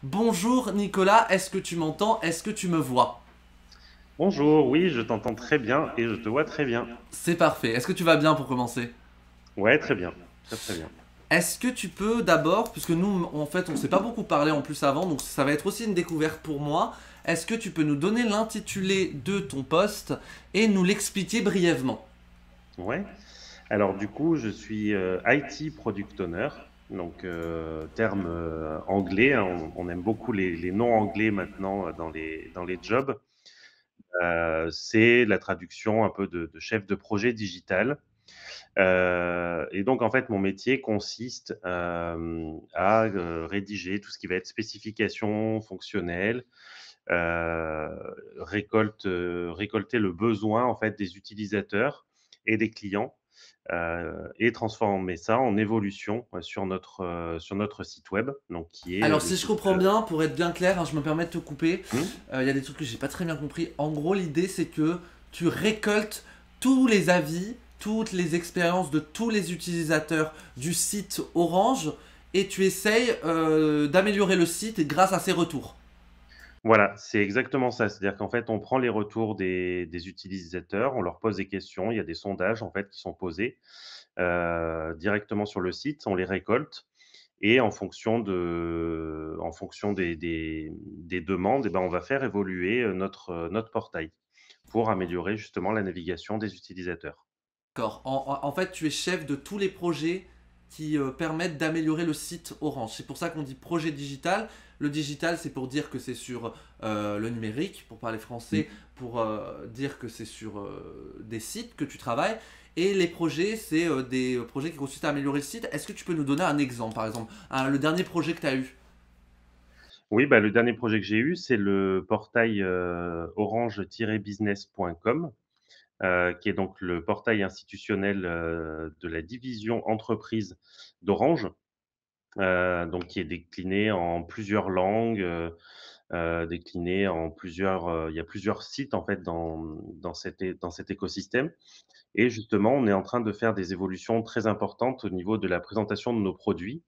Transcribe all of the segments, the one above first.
Bonjour Nicolas, est-ce que tu m'entends? Est-ce que tu me vois? Bonjour, oui, je t'entends très bien et je te vois très bien. C'est parfait. Est-ce que tu vas bien pour commencer? Ouais, très bien, très très bien. Est-ce que tu peux d'abord, puisque nous en fait on s'est pas beaucoup parlé en plus avant, donc ça va être aussi une découverte pour moi, est-ce que tu peux nous donner l'intitulé de ton poste et nous l'expliquer brièvement? Ouais. Alors du coup, je suis IT Product Owner, donc terme anglais, hein. On aime beaucoup les noms anglais maintenant dans les jobs. C'est la traduction un peu de chef de projet digital. Et donc en fait, mon métier consiste à rédiger tout ce qui va être spécification fonctionnelle, heu, récolter le besoin en fait des utilisateurs et des clients, et transformer ça en évolution, sur notre site web, donc qui est, Alors le si je site, comprends bien, pour être bien clair, hein, je me permets de te couper, mmh, il y a des trucs que j'ai pas très bien compris. En gros, l'idée c'est que tu récoltes tous les avis, toutes les expériences de tous les utilisateurs du site Orange et tu essayes d'améliorer le site grâce à ces retours. voilà, c'est exactement ça. C'est-à-dire qu'en fait, on prend les retours des utilisateurs, on leur pose des questions, il y a des sondages en fait qui sont posés, directement sur le site, on les récolte et en fonction des demandes et ben, on va faire évoluer, notre portail pour améliorer justement la navigation des utilisateurs. D'accord. En fait, tu es chef de tous les projets qui permettent d'améliorer le site Orange. C'est pour ça qu'on dit projet digital. Le digital, c'est pour dire que c'est sur le numérique, pour parler Mmh. français, pour dire que c'est sur des sites que tu travailles. Et les projets, c'est des projets qui consistent à améliorer le site. Est-ce que tu peux nous donner un exemple, par exemple, le dernier projet que tu as eu? Oui, bah, le dernier projet que j'ai eu, c'est le portail, orange-business.com, qui est donc le portail institutionnel, de la division entreprise d'Orange, donc qui est décliné en plusieurs langues, décliné en plusieurs, il y a plusieurs sites en fait dans cet écosystème et justement, on est en train de faire des évolutions très importantes au niveau de la présentation de nos produits,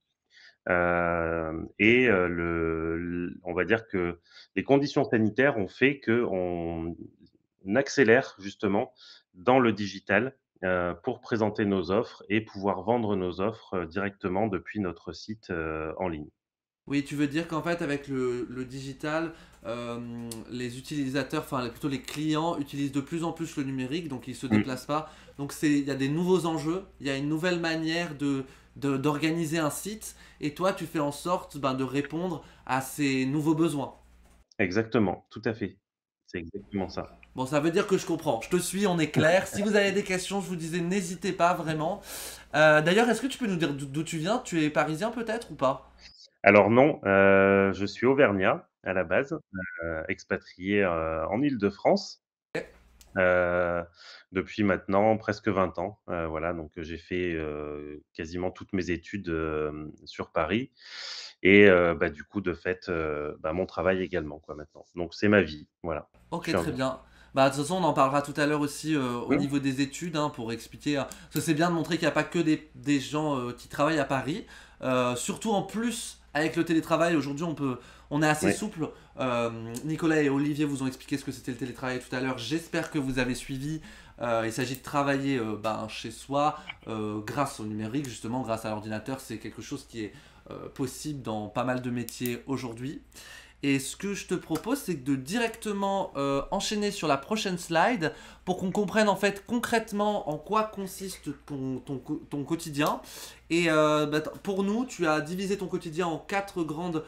et on va dire que les conditions sanitaires ont fait qu'on accélère justement dans le digital, pour présenter nos offres et pouvoir vendre nos offres, directement depuis notre site, en ligne. Oui, tu veux dire qu'en fait, avec le digital, les utilisateurs, enfin plutôt les clients utilisent de plus en plus le numérique, donc ils ne se Mmh. déplacent pas. Donc il y a des nouveaux enjeux, il y a une nouvelle manière d'organiser un site, et toi, tu fais en sorte ben, de répondre à ces nouveaux besoins. Exactement, tout à fait. C'est exactement ça. Bon, ça veut dire que je comprends. Je te suis, on est clair. Si vous avez des questions, je vous disais, n'hésitez pas vraiment. D'ailleurs, est-ce que tu peux nous dire d'où tu viens? Tu es parisien peut-être ou pas? Alors non, je suis auvergnat à la base, expatrié, en Île-de-France. Heu, Depuis maintenant presque 20 ans, voilà, donc j'ai fait, quasiment toutes mes études, sur Paris et bah, du coup, de fait, bah, mon travail également, quoi, maintenant. Donc c'est ma vie, voilà. Je Ok, suis très un bien. Bah, de toute façon, on en parlera tout à l'heure aussi au mmh, niveau des études, hein, pour expliquer. Parce que c'est bien de montrer qu'il n'y a pas que des gens qui travaillent à Paris. Surtout en plus, avec le télétravail, aujourd'hui, on est assez ouais, souple. Euh, Nicolas et Olivier vous ont expliqué ce que c'était le télétravail tout à l'heure. J'espère que vous avez suivi. Il s'agit de travailler ben, chez soi grâce au numérique, justement, grâce à l'ordinateur. C'est quelque chose qui est possible dans pas mal de métiers aujourd'hui. Et ce que je te propose, c'est de directement enchaîner sur la prochaine slide pour qu'on comprenne en fait concrètement en quoi consiste ton quotidien. Et bah, pour nous, tu as divisé ton quotidien en quatre grandes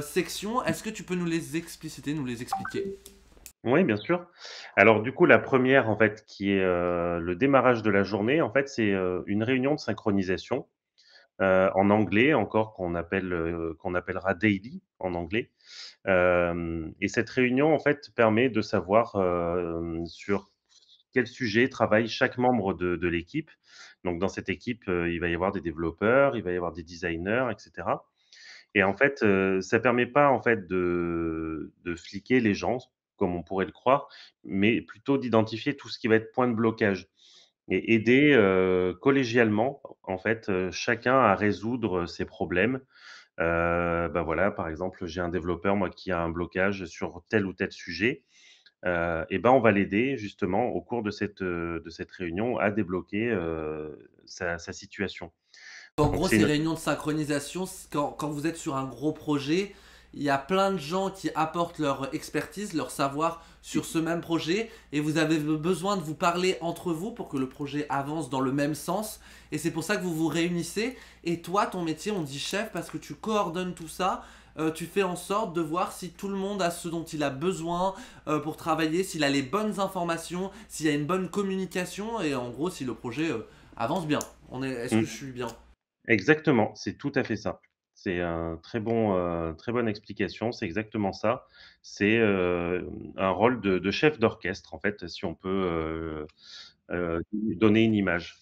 sections. Est-ce que tu peux nous les expliciter, nous les expliquer? oui, bien sûr. Alors du coup, la première en fait, qui est, le démarrage de la journée, en fait, c'est, une réunion de synchronisation, en anglais encore qu'on appellera daily en anglais. Et cette réunion, en fait, permet de savoir, sur quel sujet travaille chaque membre de l'équipe. Donc dans cette équipe, il va y avoir des développeurs, il va y avoir des designers et cetera. Et en fait, ça permet pas, en fait, de fliquer les gens, comme on pourrait le croire, mais plutôt d'identifier tout ce qui va être point de blocage et aider, collégialement, en fait, chacun à résoudre ses problèmes, Bah, voilà, par exemple, j'ai un développeur, moi, qui a un blocage sur tel ou tel sujet, et ben, on va l'aider justement au cours de cette réunion à débloquer, sa situation. En Donc gros, c'est ces une réunions de synchronisation, quand vous êtes sur un gros projet, il y a plein de gens qui apportent leur expertise, leur savoir sur ce même projet, et vous avez besoin de vous parler entre vous pour que le projet avance dans le même sens. Et c'est pour ça que vous vous réunissez. Et toi, ton métier, on dit chef parce que tu coordonnes tout ça. Tu fais en sorte de voir si tout le monde a ce dont il a besoin pour travailler, s'il a les bonnes informations, s'il y a une bonne communication, et en gros, si le projet avance bien. Est-ce que mmh. je suis bien? Exactement, c'est tout à fait ça. C'est un très bonne explication, c'est exactement ça. C'est, un rôle de chef d'orchestre, en fait, si on peut, donner une image.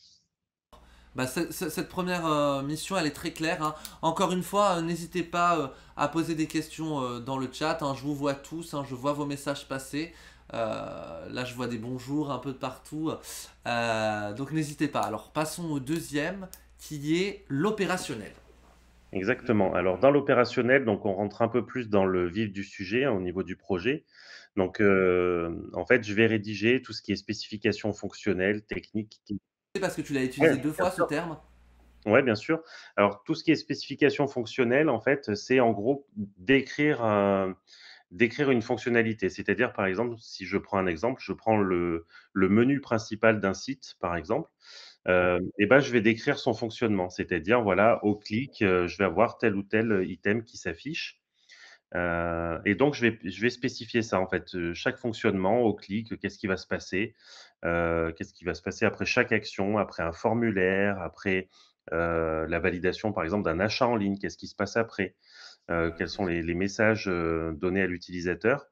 Bah, cette première mission, elle est très claire, hein. Encore une fois, n'hésitez pas à poser des questions dans le chat, hein. Je vous vois tous, hein. Je vois vos messages passer. Là, je vois des bonjours un peu de partout. Donc, n'hésitez pas. Alors, passons au deuxième, qui est l'opérationnel. Exactement. Alors dans l'opérationnel, donc on rentre un peu plus dans le vif du sujet, hein, au niveau du projet. Donc, en fait, je vais rédiger tout ce qui est spécifications fonctionnelles, techniques qui C'est parce que tu l'as ouais, utilisé deux bien fois ce sûr. terme. Ouais, bien sûr. Alors tout ce qui est spécifications fonctionnelles, en fait, c'est en gros décrire une fonctionnalité. C'est-à-dire, par exemple, si je prends un exemple, je prends le menu principal d'un site, par exemple, et ben, je vais décrire son fonctionnement. C'est-à-dire, voilà, au clic, je vais avoir tel ou tel, item qui s'affiche, et donc je vais spécifier ça, en fait, chaque fonctionnement au clic, qu'est-ce qui va se passer? Qu'est-ce qui va se passer après chaque action, après un formulaire, après, la validation, par exemple, d'un achat en ligne, qu'est-ce qui se passe après? Quels sont les messages, donnés à l'utilisateur?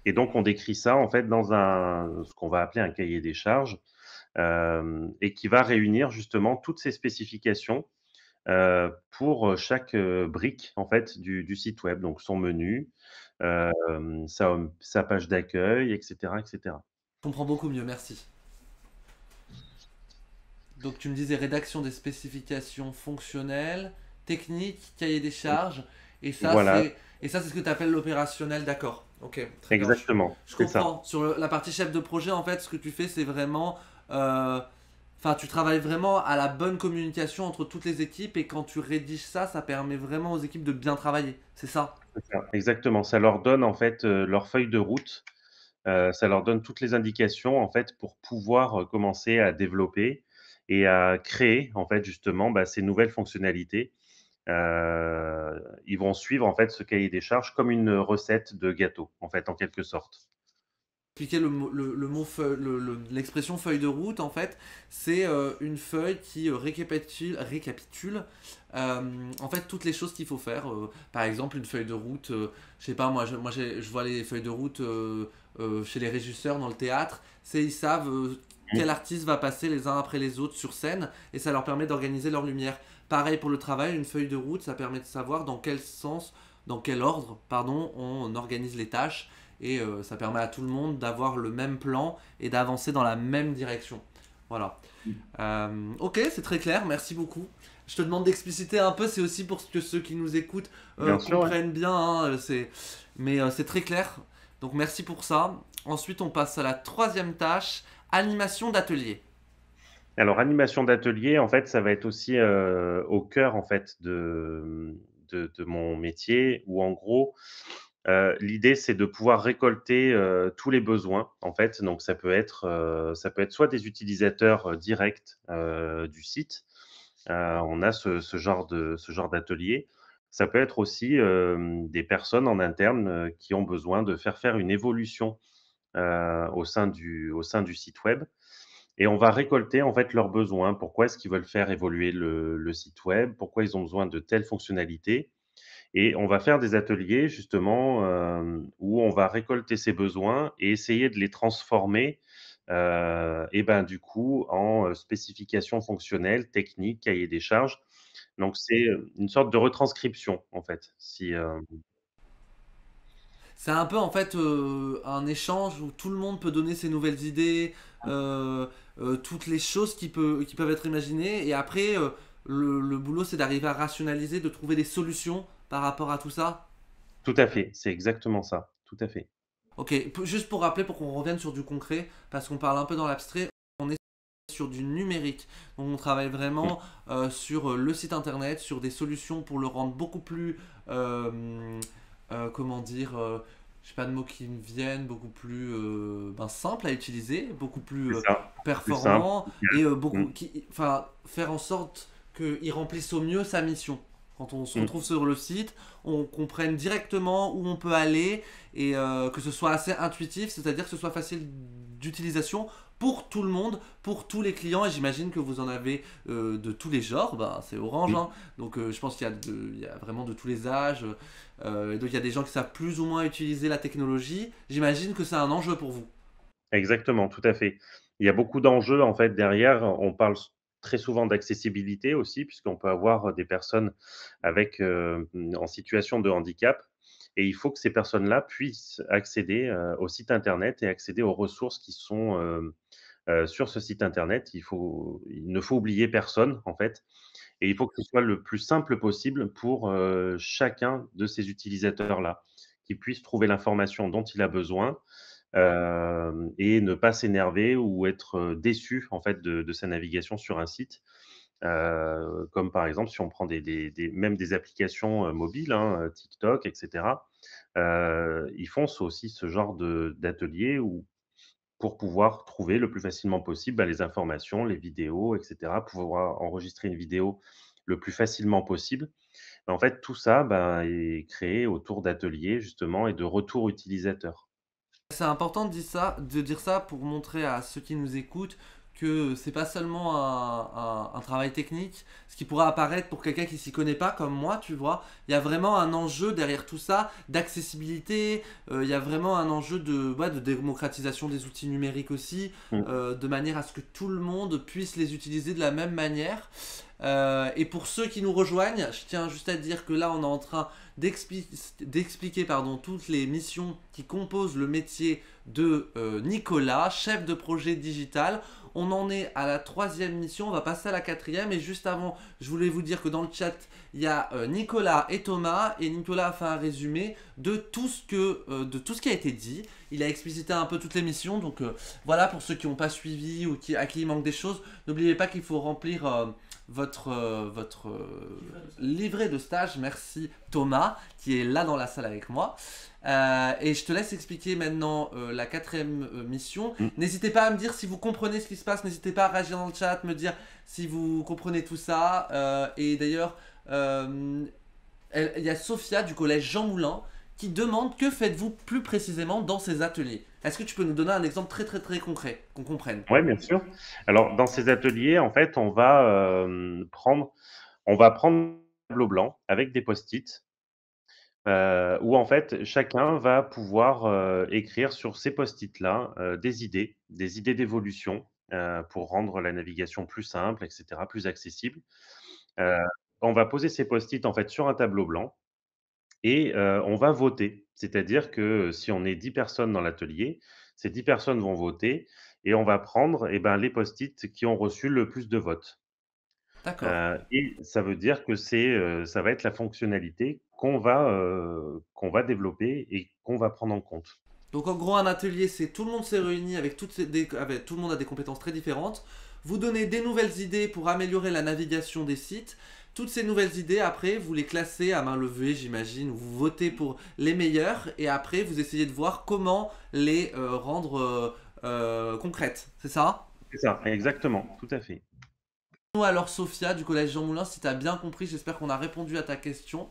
Et donc on décrit ça, en fait, dans un ce qu'on va appeler un cahier des charges, et qui va réunir justement toutes ces spécifications, pour, chaque, brique, en fait, du site web. Donc son menu, sa page d'accueil et cetera et cetera. Je comprends beaucoup mieux, merci. Donc, tu me disais rédaction des spécifications fonctionnelles, techniques, cahier des charges, et ça, Voilà, c'est et ça, c'est ce que tu appelles l'opérationnel, d'accord. Ok, très bien. exactement, Je c'est ça. comprends. Sur la partie chef de projet, en fait, ce que tu fais, c'est vraiment. Enfin, tu travailles vraiment à la bonne communication entre toutes les équipes, et quand tu rédiges ça, ça permet vraiment aux équipes de bien travailler. C'est ça. C'est ça, exactement. Ça leur donne, en fait, leur feuille de route. Ça leur donne toutes les indications, en fait, pour pouvoir, commencer à développer et à créer, en fait, justement, bah, ces nouvelles fonctionnalités. Ils vont suivre, en fait, ce cahier des charges comme une recette de gâteau, en fait, en quelque sorte. Expliquer le mot l'expression feuille de route, en fait, c'est une feuille qui récapitule en fait toutes les choses qu'il faut faire. Par exemple, une feuille de route, je sais pas, je vois les feuilles de route chez les régisseurs dans le théâtre, c'est ils savent Mmh. quel artiste va passer les uns après les autres sur scène, et ça leur permet d'organiser leur lumière. Pareil pour le travail, une feuille de route, ça permet de savoir dans quel sens, dans quel ordre, pardon, on organise les tâches, et ça permet à tout le monde d'avoir le même plan et d'avancer dans la même direction. Voilà. Ok, c'est très clair, merci beaucoup. Je te demande d'expliciter un peu, c'est aussi pour que ceux qui nous écoutent Bien sûr, ouais. comprennent bien, hein, mais c'est très clair. Donc merci pour ça. Ensuite, on passe à la troisième tâche, animation d'atelier. Alors animation d'atelier, en fait, ça va être aussi, au cœur, en fait, de mon métier où en gros, l'idée c'est de pouvoir récolter, tous les besoins, en fait. Donc ça peut être soit des utilisateurs, directs, du site, on a ce genre d'atelier. Ça peut être aussi, des personnes en interne, qui ont besoin de faire une évolution, au sein du site web. Et on va récolter, en fait, leurs besoins. Pourquoi est-ce qu'ils veulent faire évoluer le site web? Pourquoi ils ont besoin de telles fonctionnalités? Et on va faire des ateliers justement, où on va récolter ces besoins et essayer de les transformer, et ben, du coup, en, spécifications fonctionnelles, techniques, cahier des charges. Donc c'est, une sorte de retranscription, en fait, si, C'est un peu en fait un échange où tout le monde peut donner ses nouvelles idées, toutes les choses qui peuvent être imaginées. Et après, le boulot, c'est d'arriver à rationaliser, de trouver des solutions par rapport à tout ça? Tout à fait, c'est exactement ça, tout à fait. Ok, juste pour rappeler, pour qu'on revienne sur du concret, parce qu'on parle un peu dans l'abstrait, on est sur du numérique. Donc on travaille Mmh, vraiment sur le site internet, sur des solutions pour le rendre beaucoup plus, comment dire, j'ai pas de mots qui me viennent, beaucoup plus simple à utiliser, beaucoup plus c'est ça, plus simple, performant et efficace. Mmh, enfin, faire en sorte qu'il remplisse au mieux sa mission. Quand on se mmh, retrouve sur le site, on comprenne directement où on peut aller et que ce soit assez intuitif, c'est-à-dire que ce soit facile d'utilisation pour tout le monde, pour tous les clients. Et j'imagine que vous en avez de tous les genres. Ben, c'est Orange, mmh. hein. Donc je pense il y a vraiment de tous les âges. Et donc il y a des gens qui savent plus ou moins utiliser la technologie. J'imagine que c'est un enjeu pour vous. Exactement, tout à fait. Il y a beaucoup d'enjeux, en fait, derrière. On parle très souvent d'accessibilité aussi, puisqu'on peut avoir des personnes avec, en situation de handicap et il faut que ces personnes-là puissent accéder, au site internet et accéder aux ressources qui sont, sur ce site internet. Il ne faut oublier personne, en fait, et il faut que ce soit le plus simple possible pour, chacun de ces utilisateurs-là, qu'il puisse trouver l'information dont il a besoin, et ne pas s'énerver ou être, déçu en fait de sa navigation sur un site. Comme par exemple si on prend des même des applications, mobiles, hein, TikTok et cetera. Ils font aussi ce genre d'atelier où pour pouvoir trouver le plus facilement possible, bah, les informations, les vidéos et cetera, pouvoir enregistrer une vidéo le plus facilement possible. En fait, tout ça, ben, est créé autour d'ateliers justement et de retours utilisateurs. C'est important de dire ça pour montrer à ceux qui nous écoutent que c'est pas seulement un travail technique, ce qui pourrait apparaître pour quelqu'un qui s'y connaît pas comme moi, tu vois. Il y a vraiment un enjeu derrière tout ça, d'accessibilité, il y a vraiment un enjeu de démocratisation des outils numériques aussi, Mmh. de manière à ce que tout le monde puisse les utiliser de la même manière. Et pour ceux qui nous rejoignent, je tiens juste à dire que là, on est en train d'expliquer toutes les missions qui composent le métier de Nicolas, chef de projet digital. On en est à la troisième mission, on va passer à la quatrième. Et juste avant, je voulais vous dire que dans le chat, il y a Nicolas et Thomas. Et Nicolas a fait un résumé de tout ce qui a été dit. Il a explicité un peu toutes les missions. Donc voilà, pour ceux qui n'ont pas suivi ou à qui il manque des choses, n'oubliez pas qu'il faut remplir votre livret de stage. Merci Thomas, qui est là dans la salle avec moi. Et je te laisse expliquer maintenant la quatrième mission. Mmh. N'hésitez pas à me dire si vous comprenez ce qui se passe. N'hésitez pas à réagir dans le chat, me dire si vous comprenez tout ça. Et d'ailleurs, euh, il y a Sophia du collège Jean Moulin qui demande que faites-vous plus précisément dans ces ateliers. Est-ce que tu peux nous donner un exemple très très très concret, qu'on comprenne? Ouais, bien sûr. Alors dans ces ateliers, en fait, on va prendre un tableau blanc avec des post-it, où en fait chacun va pouvoir, écrire sur ces post-it-là, des idées d'évolution, pour rendre la navigation plus simple et cetera, plus accessible. Heu, on va poser ces post-it en fait sur un tableau blanc et on va voter. C'est-à-dire que si on est 10 personnes dans l'atelier, ces 10 personnes vont voter et on va prendre et ben, les post-it qui ont reçu le plus de votes. D'accord. Et ça veut dire que ça va être la fonctionnalité qu'on va développer et qu'on va prendre en compte. Donc en gros un atelier c'est tout le monde s'est réuni avec tout le monde a des compétences très différentes. Vous donnez des nouvelles idées pour améliorer la navigation des sites. Toutes ces nouvelles idées après vous les classez à main levée j'imagine ou vous votez pour les meilleures et après vous essayez de voir comment les rendre concrètes. C'est ça? C'est ça, exactement, tout à fait. Nous alors Sophia du collège Jean Moulin si tu as bien compris j'espère qu'on a répondu à ta question.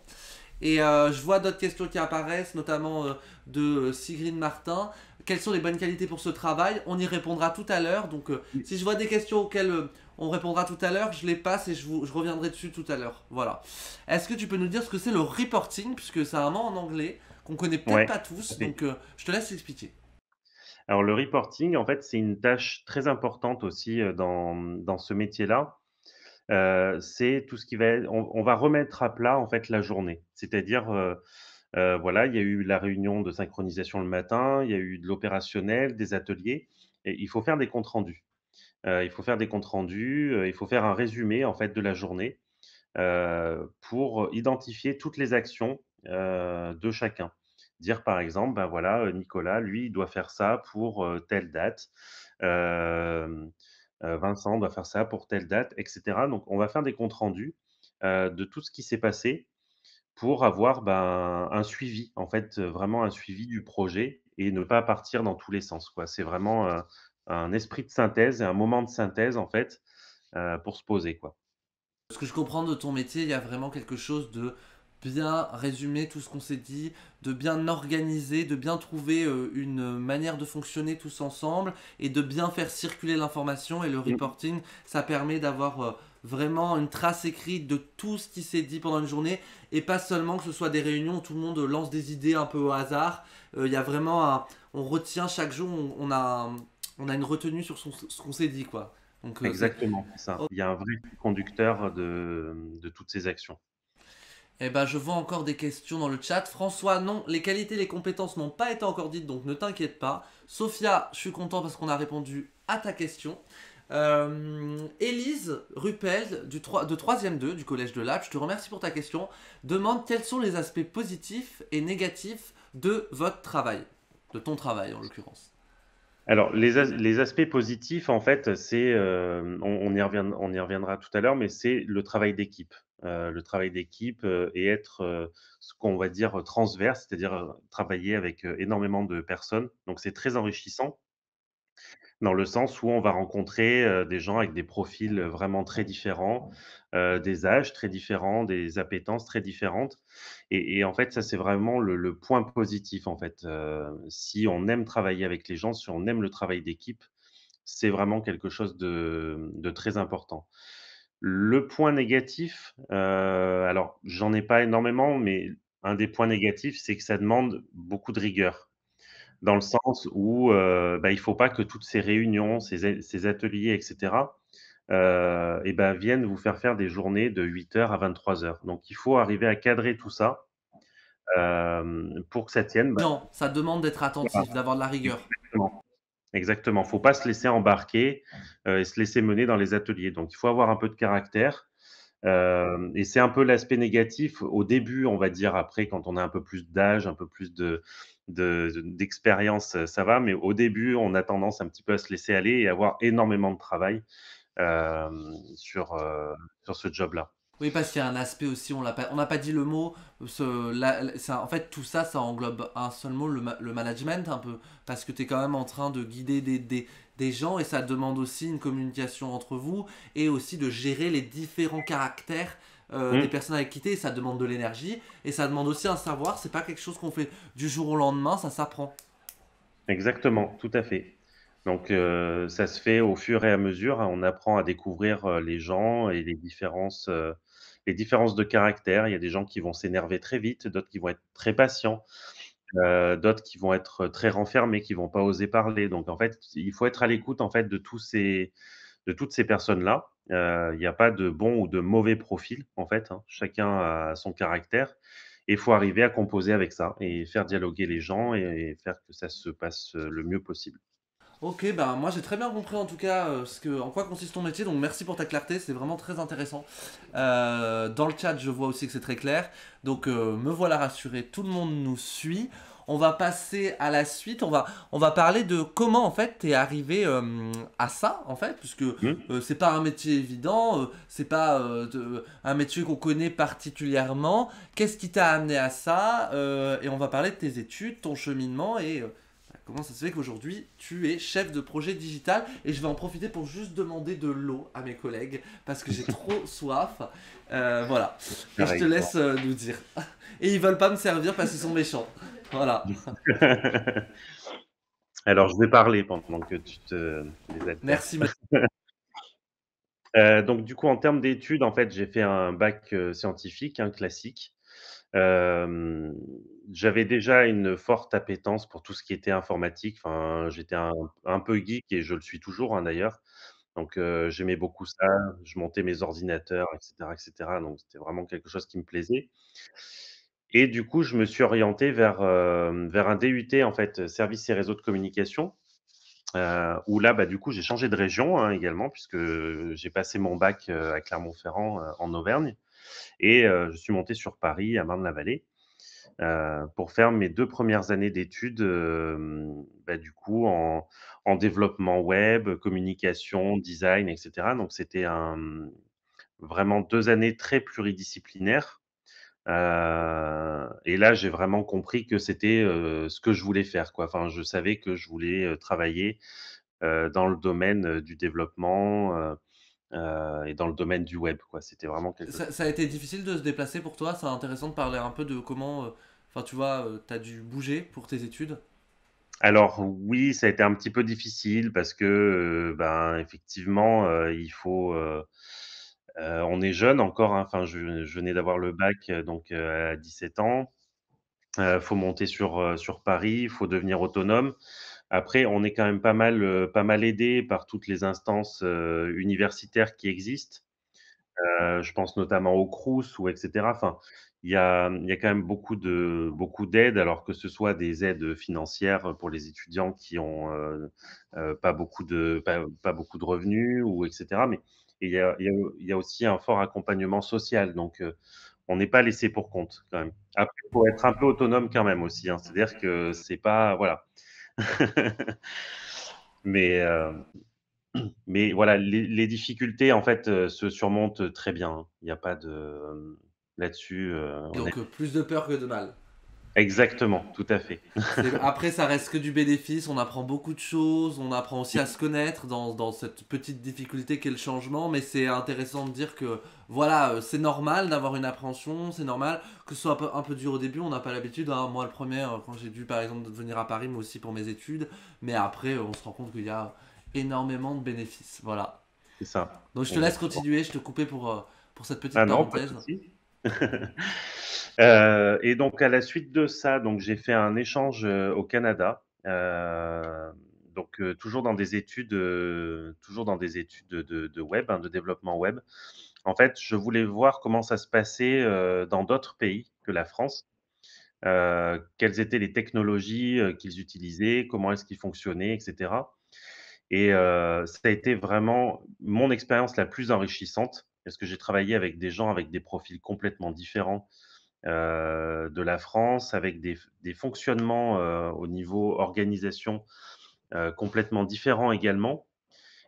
Et je vois d'autres questions qui apparaissent, notamment de Sigrid Martin. Quelles sont les bonnes qualités pour ce travail? On y répondra tout à l'heure. Donc, si je vois des questions auxquelles on répondra tout à l'heure, je les passe et je reviendrai dessus tout à l'heure. Voilà. Est-ce que tu peux nous dire ce que c'est le reporting? Puisque c'est un mot en anglais qu'on connaît peut-être Ouais, pas tout à tous. fait. Donc, je te laisse expliquer. Alors le reporting, en fait, c'est une tâche très importante aussi, dans ce métier-là. C'est tout ce qui va être on va remettre à plat, en fait, la journée. C'est-à-dire, voilà, il y a eu la réunion de synchronisation le matin, il y a eu de l'opérationnel, des ateliers et il faut faire des comptes rendus. il faut faire des comptes rendus, il faut faire un résumé, en fait, de la journée, pour identifier toutes les actions, de chacun. Dire par exemple, ben voilà, Nicolas, lui, il doit faire ça pour, telle date, hem, Vincent doit faire ça pour telle date et cetera. Donc on va faire des comptes rendus, de tout ce qui s'est passé pour avoir, ben, un suivi, en fait, vraiment un suivi du projet et ne pas partir dans tous les sens, quoi. C'est vraiment, un esprit de synthèse et un moment de synthèse, en fait, pour se poser, quoi. Ce que je comprends de ton métier, il y a vraiment quelque chose de bien résumer tout ce qu'on s'est dit, de bien organiser, de bien trouver une manière de fonctionner tous ensemble et de bien faire circuler l'information. Et le Mmh. reporting, ça permet d'avoir vraiment une trace écrite de tout ce qui s'est dit pendant une journée et pas seulement que ce soit des réunions où tout le monde lance des idées un peu au hasard. Il y a vraiment on retient chaque jour, on a une retenue sur ce qu'on s'est dit, quoi. Donc c'est Exactement, c'est ça. Il y a un vrai fil conducteur de toutes ces actions. eh ben, je vois encore des questions dans le chat. François, non, les qualités et les compétences n'ont pas été encore dites, donc ne t'inquiète pas. Sophia, je suis content parce qu'on a répondu à ta question. Élise Ruppel, de 3e 2 du Collège de Lab, je te remercie pour ta question, demande quels sont les aspects positifs et négatifs de votre travail, de ton travail en l'occurrence. Alors les aspects positifs, en fait, c'est, on y reviendra tout à l'heure, mais c'est le travail d'équipe. Le travail d'équipe, et être, ce qu'on va dire, transverse, c'est-à-dire, travailler avec, énormément de personnes. Donc c'est très enrichissant. Dans le sens où on va rencontrer, des gens avec des profils, vraiment très différents, des âges très différents, des appétences très différentes et en fait, ça, c'est vraiment le point positif, en fait, si on aime travailler avec les gens, si on aime le travail d'équipe, c'est vraiment quelque chose de très important. Le point négatif, alors j'en ai pas énormément, mais un des points négatifs, c'est que ça demande beaucoup de rigueur. Dans le sens où, bah, il faut pas que toutes ces réunions, ces ateliers et cetera, et bah, viennent vous faire des journées de 8 heures à 23 heures. Donc il faut arriver à cadrer tout ça, pour que ça tienne. Bah, Non, ça demande d'être voilà, attentif, d'avoir de la rigueur. exactement, exactement. Faut pas se laisser embarquer, et se laisser mener dans les ateliers. Donc il faut avoir un peu de caractère, hem et c'est un peu l'aspect négatif au début, on va dire. Après, quand on a un peu plus d'âge, un peu plus d'expérience, ça va, mais au début, on a tendance un petit peu à se laisser aller et avoir énormément de travail, sur ce job-là. Oui, parce qu'il y a un aspect aussi, on n'a pas dit le mot, en fait tout ça, ça englobe un seul mot, le management un peu, parce que tu es quand même en train de guider des gens et ça demande aussi une communication entre vous et aussi de gérer les différents caractères des Mmh, personnes avec qui t'es, et ça demande de l'énergie et ça demande aussi un savoir, c'est pas quelque chose qu'on fait du jour au lendemain, ça s'apprend. exactement, tout à fait. Donc ça se fait au fur et à mesure, hein. On apprend à découvrir, les gens et les différences de caractère. Il y a des gens qui vont s'énerver très vite, d'autres qui vont être très patients. D'autres qui vont être très renfermés, qui vont pas oser parler. Donc en fait, il faut être à l'écoute, en fait, de toutes ces personnes-là. Il n'y a pas de bon ou de mauvais profil, en fait, hein. Chacun a son caractère et il faut arriver à composer avec ça et faire dialoguer les gens et faire que ça se passe, le mieux possible. Ok, ben moi j'ai très bien compris en tout cas en quoi consiste ton métier, donc merci pour ta clarté, c'est vraiment très intéressant. Dans le chat, je vois aussi que c'est très clair, donc me voilà rassuré, tout le monde nous suit. On va passer à la suite, on va parler de comment en fait t'es arrivé à ça en fait, puisque Mmh. c'est pas un métier évident, c'est pas un métier qu'on connaît particulièrement. Qu'est-ce qui t'a amené à ça et on va parler de tes études, ton cheminement et comment ça se fait qu'aujourd'hui tu es chef de projet digital et je vais en profiter pour juste demander de l'eau à mes collègues parce que j'ai trop soif. Voilà. Et je te Pareil, bon. laisse nous dire. Et ils veulent pas me servir parce qu'ils sont méchants. Voilà. Alors je vais parler pendant que tu te désaltères. Merci. Donc du coup, en termes d'études, en fait, j'ai fait un bac, scientifique, hein, classique. Hem, J'avais déjà une forte appétence pour tout ce qui était informatique. Enfin, j'étais un peu geek et je le suis toujours, hein, d'ailleurs. Donc j'aimais beaucoup ça. Je montais mes ordinateurs et cetera, donc c'était vraiment quelque chose qui me plaisait et du coup, je me suis orienté vers un DUT, en fait, services et réseaux de communication. où là, bah, du coup, j'ai changé de région, hein, également puisque j'ai passé mon bac, à Clermont-Ferrand, en Auvergne et je suis monté sur Paris, à Marne-la-Vallée, pour faire mes 2 premières années d'études, bah, du coup en développement web, communication, design et cetera. Donc c'était vraiment 2 années très pluridisciplinaires, et là, j'ai vraiment compris que c'était, ce que je voulais faire, quoi. Enfin, je savais que je voulais, travailler, dans le domaine, du développement, et dans le domaine du web, quoi. C'était vraiment quelque chose. Ça a été difficile de se déplacer pour toi? C'est intéressant de parler un peu de comment, enfin tu vois, t'as dû bouger pour tes études. Alors oui, ça a été un petit peu difficile parce que, ben, effectivement, on est jeune encore, hein, enfin je venais d'avoir le bac, donc à 17 ans. Faut monter sur Paris, il faut devenir autonome. Après, on est quand même pas mal aidé par toutes les instances, universitaires qui existent. Je pense notamment au Crous ou et cetera. Enfin, il y a quand même beaucoup d'aides, alors que ce soit des aides financières pour les étudiants qui ont, pas beaucoup de revenus ou et cetera. Mais il y a aussi un fort accompagnement social, donc on n'est pas laissé pour compte quand même. Après, il faut être un peu autonome quand même aussi, hein. C'est-à-dire que c'est pas voilà. Mais mais voilà, les difficultés en fait, se surmontent très bien, hein. Il y a pas de là-dessus, Et on est donc plus de peur que de mal. exactement, tout à fait. Après, ça reste que du bénéfice, on apprend beaucoup de choses, on apprend aussi à se connaître dans cette petite difficulté qu'est le changement, mais c'est intéressant de dire que voilà, c'est normal d'avoir une appréhension, c'est normal que ce soit un peu dur au début, on n'a pas l'habitude, hein. Moi le premier, quand j'ai dû par exemple venir à Paris, moi aussi pour mes études, mais après on se rend compte qu'il y a énormément de bénéfices, voilà. C'est ça, Donc je te laisse exactement. continuer, je te coupais pour cette petite Ah non, pas de parenthèse. souci. Et donc à la suite de ça, donc j'ai fait un échange, au Canada, donc toujours dans des études de web, hein, de développement web. En fait, je voulais voir comment ça se passait, dans d'autres pays que la France. Quelles étaient les technologies, qu'ils utilisaient, comment est-ce qu'ils fonctionnaient et cetera. Et ça a été vraiment mon expérience la plus enrichissante parce que j'ai travaillé avec des gens avec des profils complètement différents, de la France, avec des fonctionnements, au niveau organisation, complètement différents également.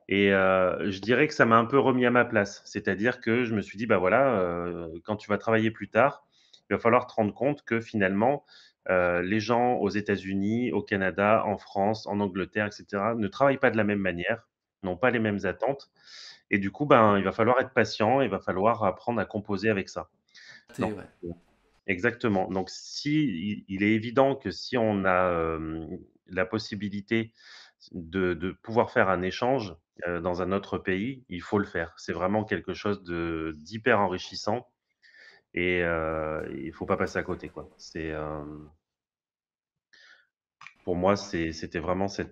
Et je dirais que ça m'a un peu remis à ma place. C'est-à-dire que je me suis dit: «Bah, voilà, quand tu vas travailler plus tard, il va falloir te rendre compte que finalement, les gens aux États-Unis, au Canada, en France, en Angleterre et cetera, ne travaillent pas de la même manière, n'ont pas les mêmes attentes et du coup, ben, il va falloir être patient, il va falloir apprendre à composer avec ça». Donc Ouais. exactement. Donc si il est évident que si on a, la possibilité de pouvoir faire un échange, dans un autre pays, il faut le faire. C'est vraiment quelque chose d'hyper enrichissant et il faut pas passer à côté, quoi. Pour moi, c'était vraiment ça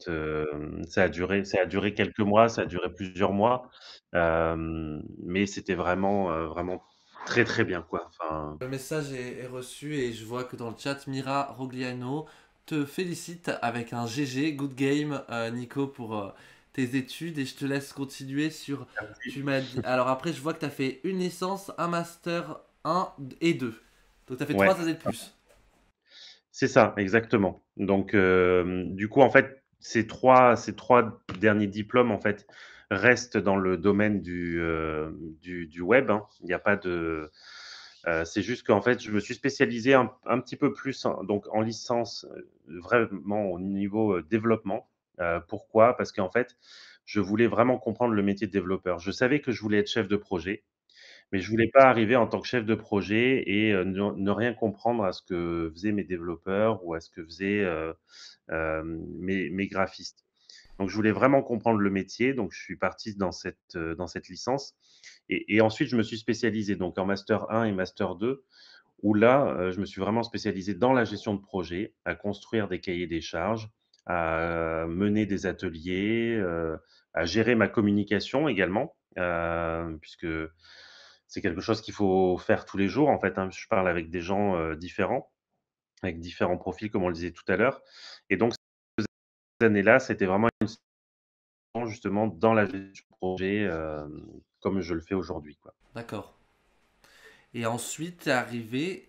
a duré quelques mois, ça a duré plusieurs mois, mais c'était vraiment, vraiment très, très bien, quoi. Enfin, Le message est reçu et je vois que dans le chat, Mira Rogliano te félicite avec un GG, good game, Nico, pour tes études. Et je te laisse continuer sur. Tu m'as dit. Alors après, je vois que tu as fait une licence, un master 1 et 2. Donc tu as fait ouais. 3 années de plus. C'est ça, exactement. Donc, du coup, en fait, ces 3 derniers diplômes, en fait, restent dans le domaine du web, hein. Il n'y a pas de c'est juste qu'en fait, je me suis spécialisé un petit peu plus en licence, vraiment au niveau, développement. Pourquoi? Parce qu'en fait, je voulais vraiment comprendre le métier de développeur. Je savais que je voulais être chef de projet, mais je voulais pas arriver en tant que chef de projet et ne rien comprendre à ce que faisaient mes développeurs ou à ce que faisaient, mes graphistes. Donc je voulais vraiment comprendre le métier, donc je suis parti dans cette licence et ensuite je me suis spécialisé donc en master 1 et master 2 où là, je me suis vraiment spécialisé dans la gestion de projet, à construire des cahiers des charges, à mener des ateliers, à gérer ma communication également, puisque c'est quelque chose qu'il faut faire tous les jours en fait, hein. Je parle avec des gens, différents, avec différents profils comme on le disait tout à l'heure et donc ces années-là, c'était vraiment justement dans la gestion de projet, comme je le fais aujourd'hui, quoi. D'accord. Et ensuite, tu es arrivé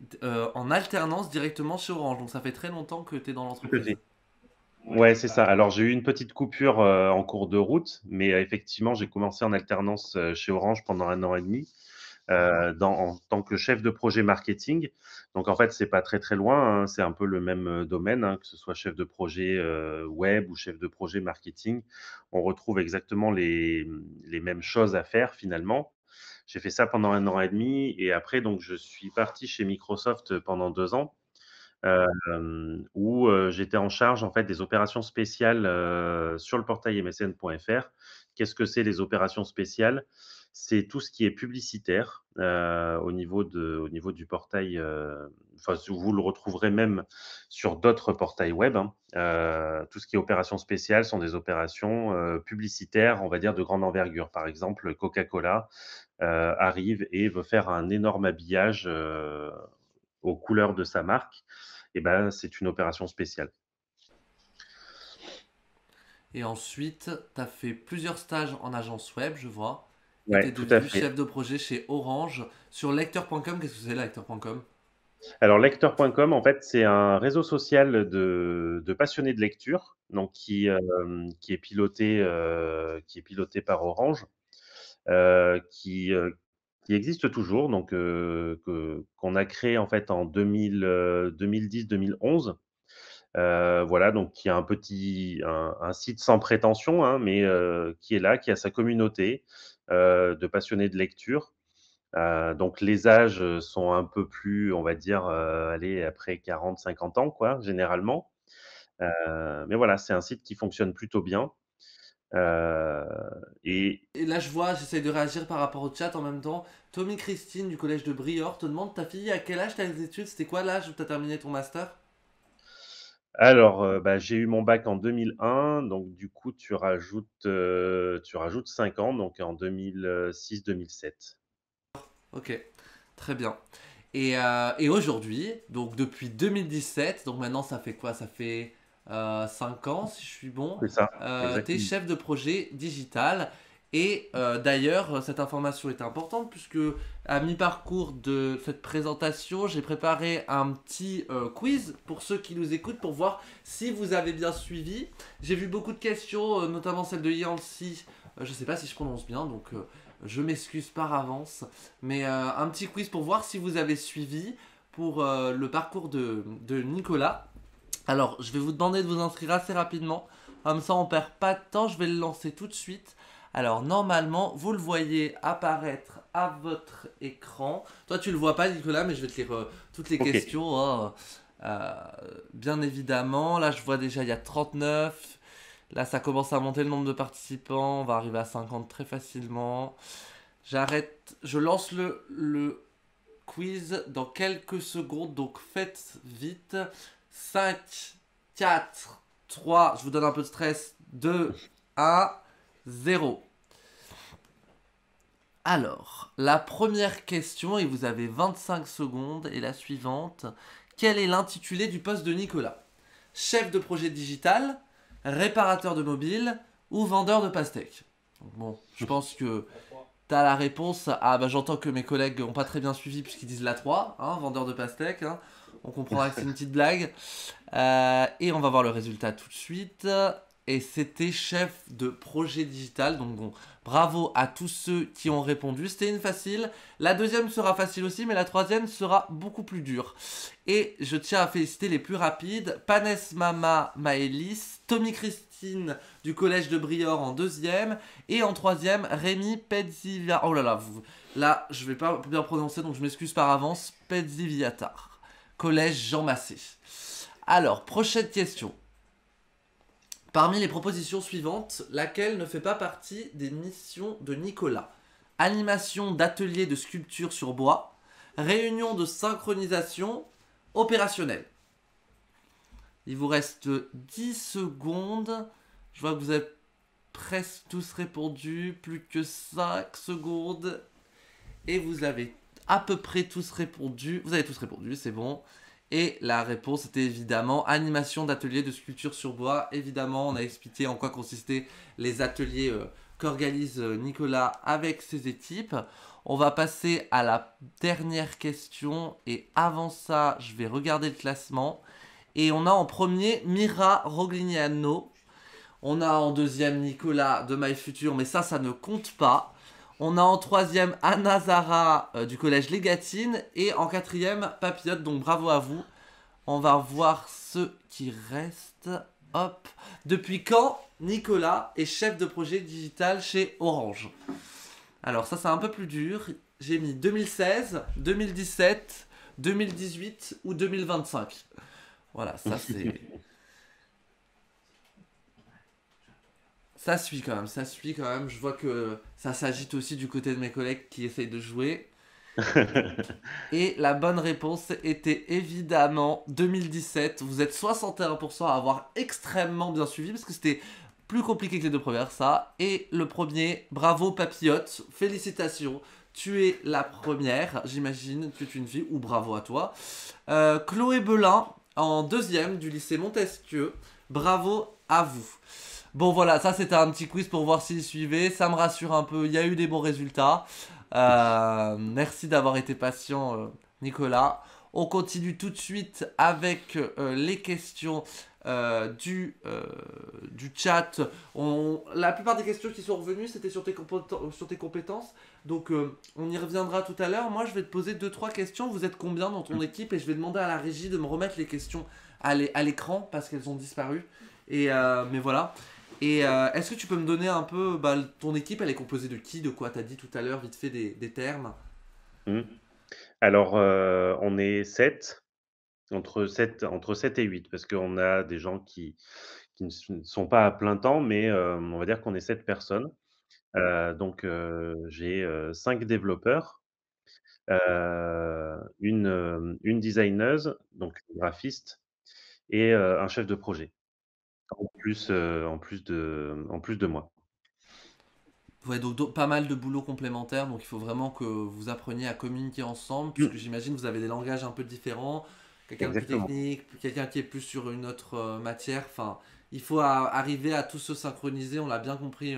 en alternance directement chez Orange. Donc ça fait très longtemps que tu es dans Tout à l'entreprise. fait. Ouais, c'est ça. Alors j'ai eu une petite coupure, en cours de route, mais effectivement, j'ai commencé en alternance, chez Orange pendant 1 an et demi, en tant que chef de projet marketing. Donc en fait, c'est pas très, très loin, hein, c'est un peu le même, domaine, hein, que ce soit chef de projet, web ou chef de projet marketing. On retrouve exactement les mêmes choses à faire finalement. J'ai fait ça pendant 1 an et demi et après donc je suis parti chez Microsoft pendant 2 ans, où, j'étais en charge en fait des opérations spéciales, sur le portail msn.fr. Qu'est-ce que c'est les opérations spéciales? C'est tout ce qui est publicitaire, au niveau du portail, enfin vous le retrouverez même sur d'autres portails web, hein. Tout ce qui est opérations spéciales sont des opérations, publicitaires, on va dire de grande envergure. Par exemple, Coca-Cola, arrive et veut faire un énorme habillage, aux couleurs de sa marque et ben, c'est une opération spéciale. Et ensuite, tu as fait plusieurs stages en agence web, je vois. Et tu es Ouais, tout à devenu fait. chef de projet chez Orange sur lecteur.com. Qu'est-ce que c'est lecteur.com? Alors lecteur.com, en fait, c'est un réseau social de passionnés de lecture, donc qui est piloté par Orange, heu, qui, heu, qui existe toujours, donc que qu'on a créé, en fait, en 2010-2011. Voilà, donc qui a un site sans prétention, hein, mais qui est là, qui a sa communauté, de passionnés de lecture. Donc les âges, sont un peu plus, on va dire, allez, après 40-50 ans, quoi, généralement. Mais voilà, c'est un site qui fonctionne plutôt bien, heu et Et là, je vois, j'essaye de réagir par rapport au chat en même temps. Tommy Christine du collège de Briord te demande ta fille à quel âge t'as les études? C'était quoi l'âge où t'as terminé ton master? alors, bah, j'ai eu mon bac en 2001, donc du coup, tu rajoutes 5 ans, donc en 2006-2007. Ok, très bien. Et aujourd'hui, donc depuis 2017, donc maintenant ça fait quoi? Ça fait 5 ans si je suis bon. C'est ça, T'es exactement. chef de projet digital. Et d'ailleurs, cette information est importante puisque à mi-parcours de cette présentation, j'ai préparé un petit quiz pour ceux qui nous écoutent pour voir si vous avez bien suivi. J'ai vu beaucoup de questions, notamment celle de Yancy. Je sais pas si je prononce bien, donc je m'excuse par avance. Mais un petit quiz pour voir si vous avez suivi pour le parcours de Nicolas. Alors, je vais vous demander de vous inscrire assez rapidement. Comme ça, on perd pas de temps. Je vais le lancer tout de suite. Alors, normalement, vous le voyez apparaître à votre écran. Toi, tu le vois pas, Nicolas, mais je vais te lire toutes les OK. questions, hein. Euh, Bien évidemment. Là, je vois déjà, il y a 39. Là, ça commence à monter le nombre de participants. On va arriver à 50 très facilement. J'arrête, je lance le quiz dans quelques secondes, donc faites vite. 5, 4, 3, je vous donne un peu de stress. 2, 1, 0. Alors, la première question, et vous avez 25 secondes, est la suivante. Quel est l'intitulé du poste de Nicolas? Chef de projet digital, réparateur de mobile ou vendeur de pastèques? Donc bon, je pense que t'as la réponse. Ah bah j'entends que mes collègues n'ont pas très bien suivi puisqu'ils disent la 3, hein, vendeur de pastèques, hein. On comprendra que c'est une petite blague. Et on va voir le résultat tout de suite. Et c'était chef de projet digital. Donc bon, bravo à tous ceux qui ont répondu. C'était une facile. La deuxième sera facile aussi, mais la troisième sera beaucoup plus dure. Et je tiens à féliciter les plus rapides. Panes Mama Maëlys, Tommy Christine du collège de Briord en deuxième. Et en troisième, Rémi Pedzivia. Oh là là, là, je vais pas bien prononcer, donc je m'excuse par avance. Pedziviatar. Collège Jean Massé. Alors, prochaine question. Parmi les propositions suivantes, laquelle ne fait pas partie des missions de Nicolas? Animation d'atelier de sculpture sur bois, réunion de synchronisation, opérationnelle. Il vous reste 10 secondes. Je vois que vous avez presque tous répondu, plus que 5 secondes. Et vous avez à peu près tous répondu. Vous avez tous répondu, c'est bon. Et la réponse était évidemment animation d'ateliers de sculpture sur bois. Évidemment, on a expliqué en quoi consistaient les ateliers qu'organise Nicolas avec ses équipes. On va passer à la dernière question. Et avant ça, je vais regarder le classement. Et on a en premier Mira Roglignano. On a en deuxième Nicolas de My Future, mais ça ne compte pas. On a en troisième Anna Zara du collège Légatine. Et en quatrième Papillote, donc bravo à vous. On va voir ceux qui restent. Hop. Depuis quand Nicolas est chef de projet digital chez Orange? Alors ça c'est un peu plus dur. J'ai mis 2016, 2017, 2018 ou 2025. Voilà, ça c'est... Ça suit quand même, ça suit quand même. Je vois que ça s'agite aussi du côté de mes collègues qui essayent de jouer. Et la bonne réponse était évidemment 2017. Vous êtes 61% à avoir extrêmement bien suivi parce que c'était plus compliqué que les deux premières, ça. Et le premier, bravo Papillote, félicitations. Tu es la première, j'imagine, tu es une fille, ou bravo à toi. Chloé Belin, en deuxième du lycée Montesquieu, bravo à vous. Bon voilà, ça c'était un petit quiz pour voir s'il suivait, ça me rassure un peu, il y a eu des bons résultats. Merci d'avoir été patient Nicolas. On continue tout de suite avec les questions du chat. La plupart des questions qui sont revenues c'était sur tes compétences. Donc on y reviendra tout à l'heure. Moi je vais te poser 2-3 questions. Vous êtes combien dans ton équipe? Et je vais demander à la régie de me remettre les questions à l'écran parce qu'elles ont disparu. Mais voilà. Et est-ce que tu peux me donner un peu, ton équipe, elle est composée de qui, de quoi? T'as dit tout à l'heure, vite fait, des termes. Mmh. Alors, on est 7, entre 7 et 8, parce qu'on a des gens qui ne sont pas à plein temps, mais on va dire qu'on est 7 personnes. Donc, j'ai 5 développeurs, une designeuse, donc une graphiste et un chef de projet, en plus de moi. Ouais, donc pas mal de boulot complémentaire, donc il faut vraiment que vous appreniez à communiquer ensemble, puisque Mmh, j'imagine que vous avez des langages un peu différents, quelqu'un de plus exactement. technique, quelqu'un qui est plus sur une autre matière, enfin, il faut arriver à tous se synchroniser, on l'a bien compris.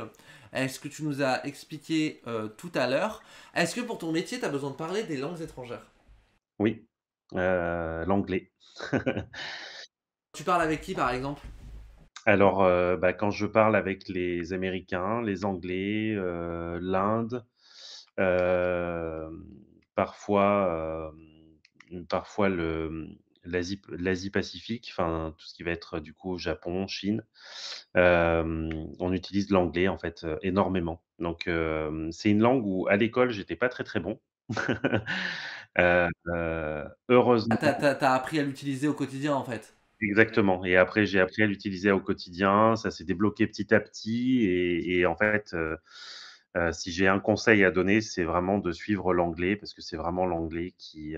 Est-ce que tu nous as expliqué tout à l'heure? Est-ce que pour ton métier, tu as besoin de parler des langues étrangères? Oui, l'anglais. Tu parles avec qui, par exemple? Alors, quand je parle avec les Américains, les Anglais, l'Inde, hem, parfois l'Asie Pacifique, enfin tout ce qui va être du coup Japon, Chine. On utilise l'anglais en fait, énormément. Donc, c'est une langue où à l'école j'étais pas très, très bon. Ah, Heureusement. t'as appris à l'utiliser au quotidien, en fait. Exactement, et après j'ai appris à l'utiliser au quotidien, ça s'est débloqué petit à petit, et en fait, si j'ai un conseil à donner, c'est vraiment de suivre l'anglais parce que c'est vraiment l'anglais qui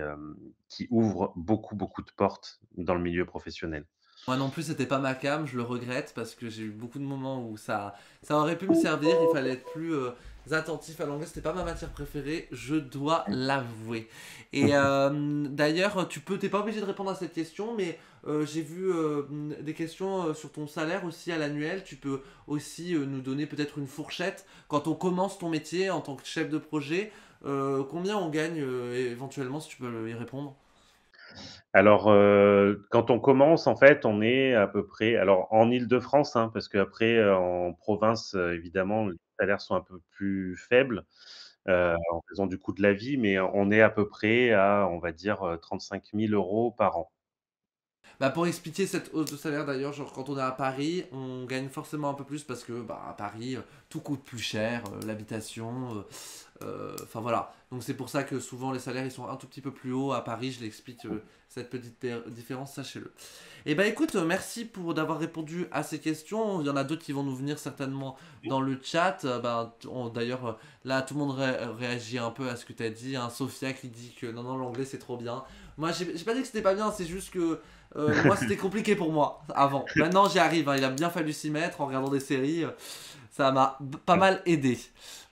ouvre beaucoup, beaucoup de portes dans le milieu professionnel. Moi non plus, c'était pas ma cam, je le regrette parce que j'ai eu beaucoup de moments où ça aurait pu me servir, il fallait être plus attentif à l'anglais, c'était pas ma matière préférée, je dois l'avouer. Et d'ailleurs, t'es pas obligé de répondre à cette question, mais j'ai vu des questions sur ton salaire aussi à l'annuel, tu peux aussi nous donner peut-être une fourchette. Quand on commence ton métier en tant que chef de projet, combien on gagne éventuellement si tu peux y répondre? Alors, quand on commence, en fait, on est à peu près, alors en Île-de-France, hein, parce qu'après, en province, évidemment, les salaires sont un peu plus faibles, en raison du coût de la vie, mais on est à peu près à, on va dire, 35 000 € par an. Bah pour expliquer cette hausse de salaire d'ailleurs, genre quand on est à Paris, on gagne forcément un peu plus parce que à Paris, tout coûte plus cher, l'habitation, enfin voilà. Donc c'est pour ça que souvent les salaires ils sont un tout petit peu plus hauts à Paris, je l'explique cette petite différence, sachez-le. Et bah écoute, merci pour d'avoir répondu à ces questions. Il y en a d'autres qui vont nous venir certainement dans le chat. D'ailleurs, là tout le monde réagit un peu à ce que tu as dit, hein. Sophia qui dit que non, non, l'anglais c'est trop bien. Moi j'ai pas dit que c'était pas bien, c'est juste que moi, c'était compliqué pour moi avant. Maintenant, j'y arrive, hein. Il a bien fallu s'y mettre en regardant des séries. Ça m'a pas mal aidé.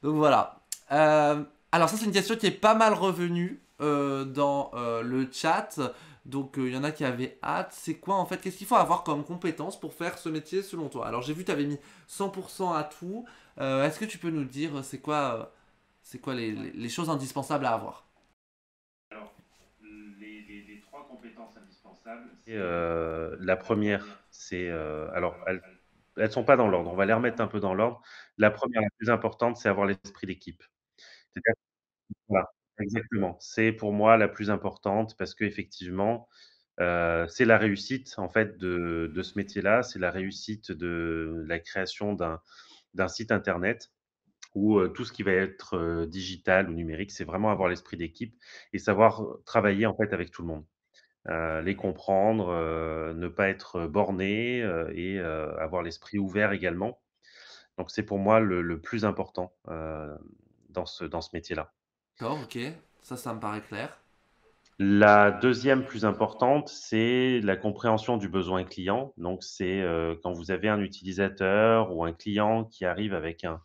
Donc voilà. Alors ça, c'est une question qui est pas mal revenue dans le chat. Donc il y en a qui avaient hâte. C'est quoi en fait? Qu'est-ce qu'il faut avoir comme compétence pour faire ce métier selon toi? Alors j'ai vu que tu avais mis 100% à tout. Est-ce que tu peux nous dire c'est quoi les choses indispensables à avoir? Alors, les 3 compétences indispensables, la première, c'est, alors elles sont pas dans l'ordre, on va les remettre un peu dans l'ordre. La première, la plus importante, c'est avoir l'esprit d'équipe. C'est-à-dire voilà, exactement. C'est pour moi la plus importante parce qu'effectivement, c'est la réussite en fait de ce métier-là, c'est la réussite de la création d'un site internet ou, tout ce qui va être, digital ou numérique, c'est vraiment avoir l'esprit d'équipe et savoir, travailler en fait avec tout le monde. Les comprendre, ne pas être borné, et avoir l'esprit ouvert également. Donc c'est pour moi le plus important, dans ce métier-là. D'accord, ok. Ça me paraît clair. La deuxième plus importante, c'est la compréhension du besoin client. Donc c'est, quand vous avez un utilisateur ou un client qui arrive avec un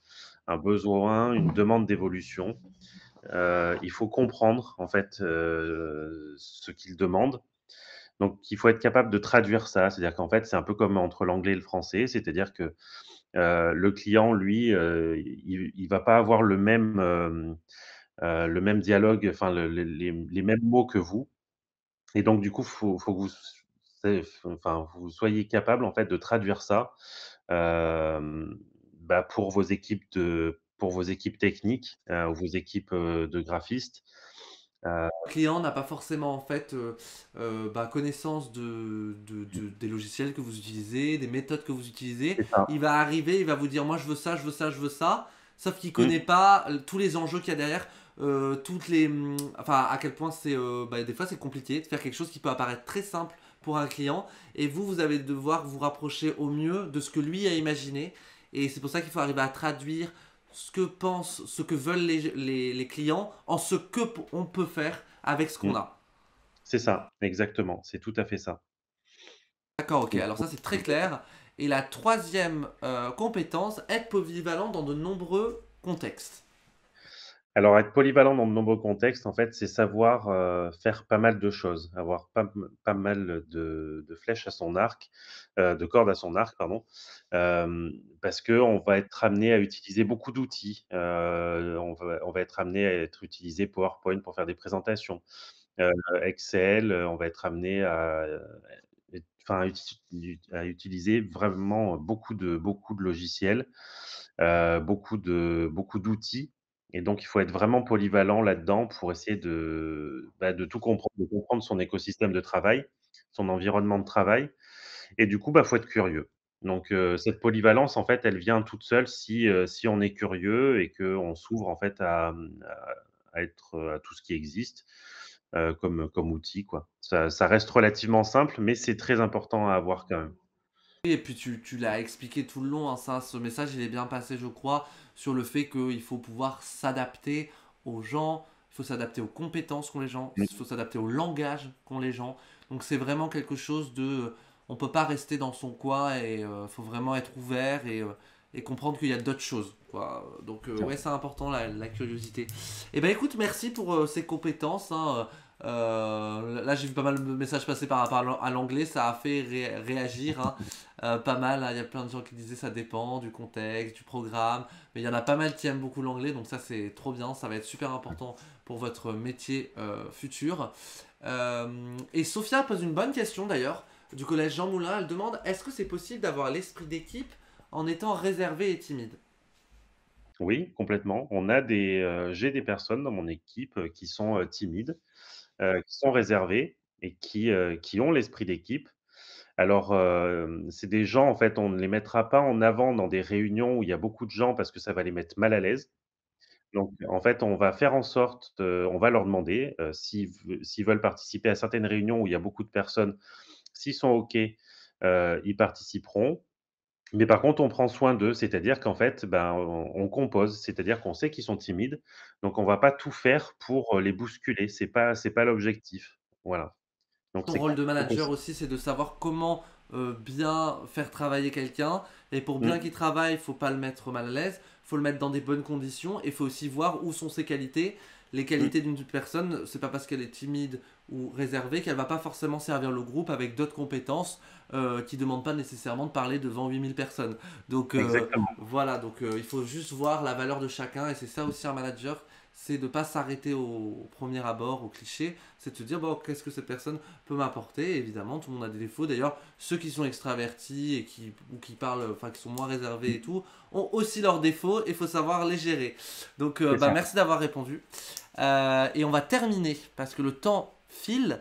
besoin, une demande d'évolution, il faut comprendre en fait, ce qu'il demande. Donc il faut être capable de traduire ça. C'est-à-dire qu'en fait, c'est un peu comme entre l'anglais et le français, c'est-à-dire que, le client lui, il va pas avoir le même dialogue, enfin les mêmes mots que vous. Et donc du coup, faut que vous soyez capable en fait de traduire ça, bah, pour vos équipes techniques, ou vos équipes, de graphistes. Heu, Le client n'a pas forcément en fait connaissance des logiciels que vous utilisez, des méthodes que vous utilisez. c'est ça. Il va arriver, il va vous dire moi je veux ça, je veux ça, je veux ça. Sauf qu'il Mmh, connaît pas tous les enjeux qu'il y a derrière, enfin à quel point des fois c'est compliqué de faire quelque chose qui peut apparaître très simple pour un client. Et vous allez devoir vous rapprocher au mieux de ce que lui a imaginé. Et c'est pour ça qu'il faut arriver à traduire ce que pensent, ce que veulent les clients en ce que on peut faire avec ce qu'on mmh. a. C'est ça, exactement, c'est tout à fait ça. D'accord, ok. Il Alors faut ça c'est très clair. Et la troisième compétence, être polyvalent dans de nombreux contextes. Alors être polyvalent dans de nombreux contextes, en fait, c'est savoir, faire pas mal de choses, avoir pas mal de flèches à son arc, de cordes à son arc, pardon. Parce qu'on va être amené à utiliser beaucoup d'outils. On va être amené à être utilisé PowerPoint pour faire des présentations, heu, Excel, on va être amené à utiliser vraiment beaucoup de logiciels, beaucoup d'outils et donc il faut être vraiment polyvalent là-dedans pour essayer de tout comprendre, de comprendre son écosystème de travail, son environnement de travail et du coup, faut être curieux. Donc cette polyvalence, en fait, elle vient toute seule si on est curieux et qu'on s'ouvre, en fait, à tout ce qui existe, comme outil, quoi. Ça reste relativement simple, mais c'est très important à avoir quand même. Et puis tu l'as expliqué tout le long, hein, ça, ce message il est bien passé je crois, sur le fait qu'il faut pouvoir s'adapter aux gens, il faut s'adapter aux compétences qu'ont les gens, Mmh, il faut s'adapter au langage qu'ont les gens. Donc c'est vraiment quelque chose de... On peut pas rester dans son coin et il faut vraiment être ouvert et comprendre qu'il y a d'autres choses, quoi. Donc ouais, c'est important la curiosité. Et ben écoute, merci pour ces compétences, hein. Là j'ai vu pas mal de messages passer par rapport à l'anglais, ça a fait réagir, hein. Pas mal, hein. Il y a plein de gens qui disaient ça dépend du contexte, du programme, mais il y en a pas mal qui aiment beaucoup l'anglais, donc ça c'est trop bien, ça va être super important pour votre métier futur. Et Sophia pose une bonne question d'ailleurs, du collège Jean Moulin, elle demande est-ce que c'est possible d'avoir l'esprit d'équipe en étant réservé et timide? oui, complètement. J'ai des personnes dans mon équipe, qui sont, timides, qui sont réservées et qui ont l'esprit d'équipe. Alors, c'est des gens, en fait, on ne les mettra pas en avant dans des réunions où il y a beaucoup de gens parce que ça va les mettre mal à l'aise. Donc, en fait, on va faire en sorte, on va leur demander, s'ils veulent participer à certaines réunions où il y a beaucoup de personnes, s'ils sont OK, ils participeront. Mais par contre, on prend soin d'eux, c'est-à-dire qu'en fait, ben, on compose, c'est-à-dire qu'on sait qu'ils sont timides, donc on va pas tout faire pour, les bousculer, c'est pas l'objectif. Voilà, donc Ton c'est rôle de complètement manager possible. aussi, c'est de savoir comment bien faire travailler quelqu'un. Et pour bien Mmh, qu'il travaille, il faut pas le mettre mal à l'aise, il faut le mettre dans des bonnes conditions et il faut aussi voir où sont ses qualités. les Mmh. qualités d'une personne, c'est pas parce qu'elle est timide ou réservée qu'elle va pas forcément servir le groupe avec d'autres compétences qui demandent pas nécessairement de parler devant 8000 personnes. Donc Exactement, voilà, donc il faut juste voir la valeur de chacun et c'est ça aussi un manager, c'est de ne pas s'arrêter au premier abord, au cliché, c'est de se dire bon, qu'est-ce que cette personne peut m'apporter. Évidemment, tout le monde a des défauts. D'ailleurs, ceux qui sont extravertis et ou qui parlent, enfin qui sont moins réservés et tout, ont aussi leurs défauts et il faut savoir les gérer. Donc c'est bah, ça. merci d'avoir répondu. Et on va terminer parce que le temps file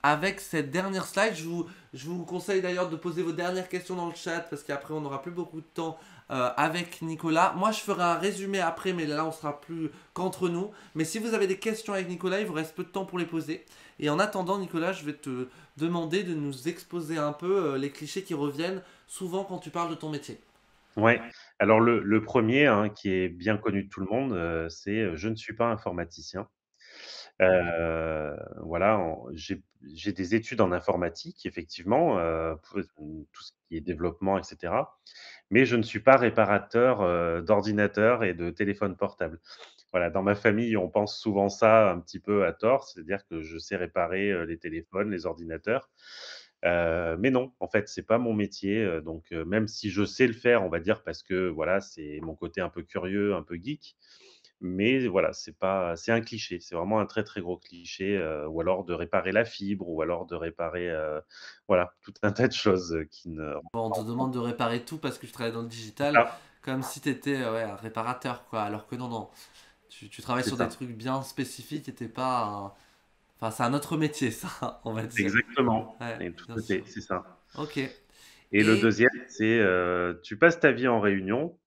avec cette dernière slide. Je vous conseille d'ailleurs de poser vos dernières questions dans le chat parce qu'après on n'aura plus beaucoup de temps avec Nicolas. Moi je ferai un résumé après, mais là on sera plus qu'entre nous. Mais si vous avez des questions avec Nicolas, il vous reste peu de temps pour les poser. Et en attendant, Nicolas, je vais te demander de nous exposer un peu les clichés qui reviennent souvent quand tu parles de ton métier. Ouais. Alors le 1er, hein, qui est bien connu de tout le monde, c'est, «Je ne suis pas informaticien». Voilà, j'ai des études en informatique effectivement, tout ce qui est développement et cetera, mais je ne suis pas réparateur, d'ordinateurs et de téléphones portables. Voilà, dans ma famille, on pense souvent ça un petit peu à tort, c'est-à-dire que je sais réparer, les téléphones, les ordinateurs, mais non, en fait, c'est pas mon métier, donc même si je sais le faire, on va dire parce que voilà, c'est mon côté un peu curieux, un peu geek, mais voilà, c'est un cliché, c'est vraiment un très, très gros cliché, ou alors de réparer la fibre ou alors de réparer, voilà, tout un tas de choses, qui ne rentrent Bon, on pas te en compte. demande de réparer tout parce que je travaille dans le C'est digital, ça, comme si tu étais ouais, un réparateur, quoi. Alors que non, non. Tu travailles c'est sur des ça. trucs bien spécifiques et t'es pas un... Enfin, c'est un autre métier, ça, on va dire. Exactement Ouais, et tout bien à fait, sûr. c'est ça. Ok. Et le Et deuxième, c'est, tu passes ta vie en réunion.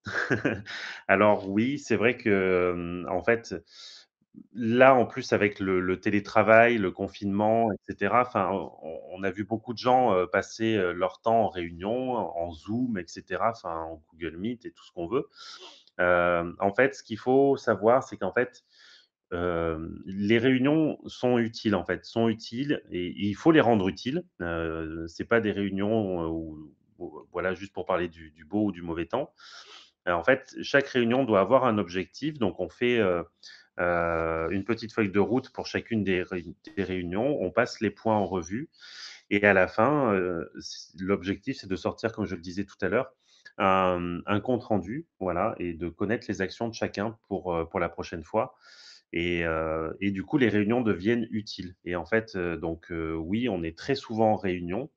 Alors oui, c'est vrai que, en fait, là, en plus, avec le télétravail, le confinement et cetera, enfin, on a vu beaucoup de gens, passer, leur temps en réunion, en Zoom et cetera, enfin, en Google Meet et tout ce qu'on veut. En fait, ce qu'il faut savoir, c'est qu'en fait, les réunions sont utiles, en fait, sont utiles et il faut les rendre utiles. C'est pas des réunions, où voilà, juste pour parler du beau ou du mauvais temps. En fait, chaque réunion doit avoir un objectif, donc on fait, une petite feuille de route pour chacune des réunions. On passe les points en revue et à la fin, l'objectif, c'est de sortir, comme je le disais tout à l'heure, un compte rendu, voilà, et de connaître les actions de chacun pour la prochaine fois et du coup, les réunions deviennent utiles et en fait, donc oui, on est très souvent en réunion,